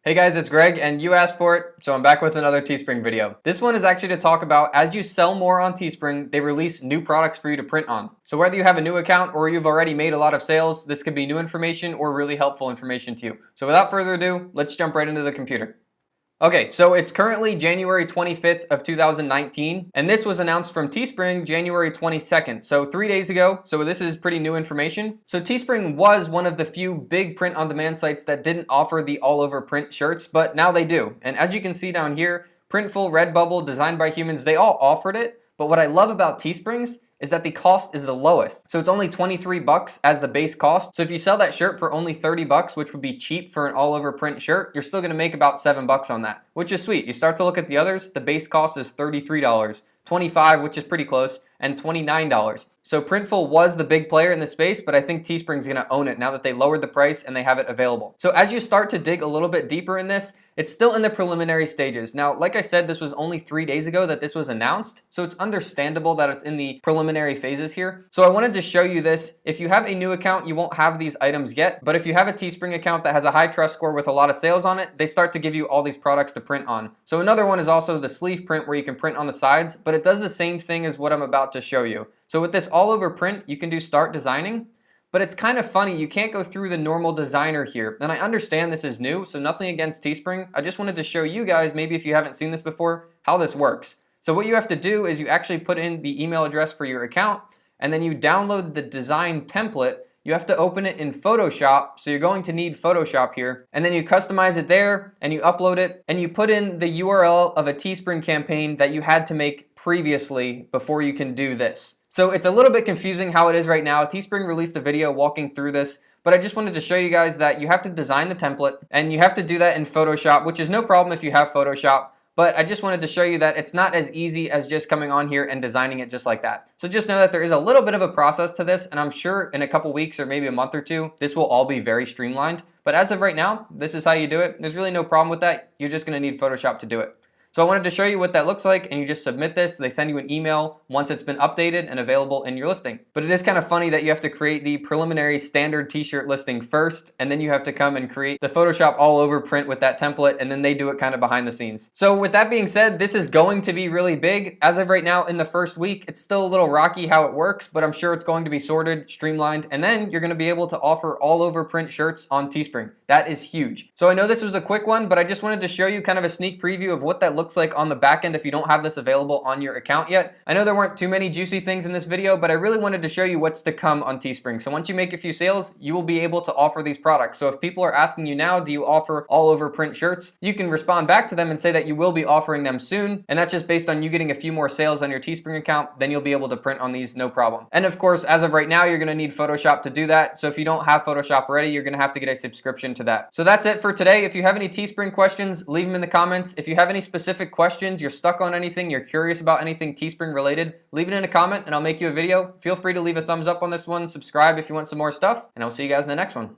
Hey guys, it's Greg, and you asked for it, so I'm back with another Teespring video. This one is actually to talk about as you sell more on Teespring, they release new products for you to print on. So whether you have a new account or you've already made a lot of sales, this could be new information or really helpful information to you. So without further ado, let's jump right into the computer. Okay, so it's currently January 25th of 2019, and this was announced from Teespring January 22nd, so 3 days ago, so this is pretty new information. So Teespring was one of the few big print-on-demand sites that didn't offer the all-over print shirts, but now they do. And as you can see down here, Printful, Redbubble, Designed by Humans, they all offered it, but what I love about Teesprings is that the cost is the lowest. So it's only 23 bucks as the base cost. So if you sell that shirt for only 30 bucks, which would be cheap for an all over print shirt, you're still gonna make about 7 bucks on that, which is sweet. You start to look at the others, the base cost is $33, 25, which is pretty close, and $29. So Printful was the big player in the space, but I think Teespring's gonna own it now that they lowered the price and they have it available. So as you start to dig a little bit deeper in this, it's still in the preliminary stages. Now, like I said, this was only 3 days ago that this was announced, so it's understandable that it's in the preliminary phases here. So I wanted to show you this. If you have a new account, you won't have these items yet, but if you have a Teespring account that has a high trust score with a lot of sales on it, they start to give you all these products to print on. So another one is also the sleeve print where you can print on the sides, but it does the same thing as what I'm about to show you. So with this all over print, you can do start designing. But it's kind of funny, you can't go through the normal designer here. And I understand this is new, so nothing against Teespring. I just wanted to show you guys, maybe if you haven't seen this before, how this works. So what you have to do is you actually put in the email address for your account, and then you download the design template. You have to open it in Photoshop, so you're going to need Photoshop here. And then you customize it there, and you upload it, and you put in the URL of a Teespring campaign that you had to make previously before you can do this. So it's a little bit confusing how it is right now. Teespring released a video walking through this, but I just wanted to show you guys that you have to design the template and you have to do that in Photoshop, which is no problem if you have Photoshop. But I just wanted to show you that it's not as easy as just coming on here and designing it just like that. So just know that there is a little bit of a process to this, and I'm sure in a couple weeks or maybe a month or two, this will all be very streamlined. But as of right now, this is how you do it. There's really no problem with that. You're just gonna need Photoshop to do it. So I wanted to show you what that looks like, and you just submit this. They send you an email once it's been updated and available in your listing. But it is kind of funny that you have to create the preliminary standard t-shirt listing first, and then you have to come and create the Photoshop all over print with that template, and then they do it kind of behind the scenes. So with that being said, this is going to be really big. As of right now in the first week, it's still a little rocky how it works, but I'm sure it's going to be sorted, streamlined, and then you're gonna be able to offer all over print shirts on Teespring. That is huge. So I know this was a quick one, but I just wanted to show you kind of a sneak preview of what that looks like on the back end if you don't have this available on your account yet. I know there weren't too many juicy things in this video, but I really wanted to show you what's to come on Teespring. So once you make a few sales, you will be able to offer these products. So if people are asking you now, do you offer all over print shirts? You can respond back to them and say that you will be offering them soon. And that's just based on you getting a few more sales on your Teespring account, then you'll be able to print on these no problem. And of course, as of right now, you're gonna need Photoshop to do that. So if you don't have Photoshop already, you're gonna have to get a subscription to that. So that's it for today. If you have any Teespring questions, leave them in the comments. If you have any specific questions, you're stuck on anything, you're curious about anything Teespring related, leave it in a comment and I'll make you a video. Feel free to leave a thumbs up on this one, subscribe if you want some more stuff, and I'll see you guys in the next one.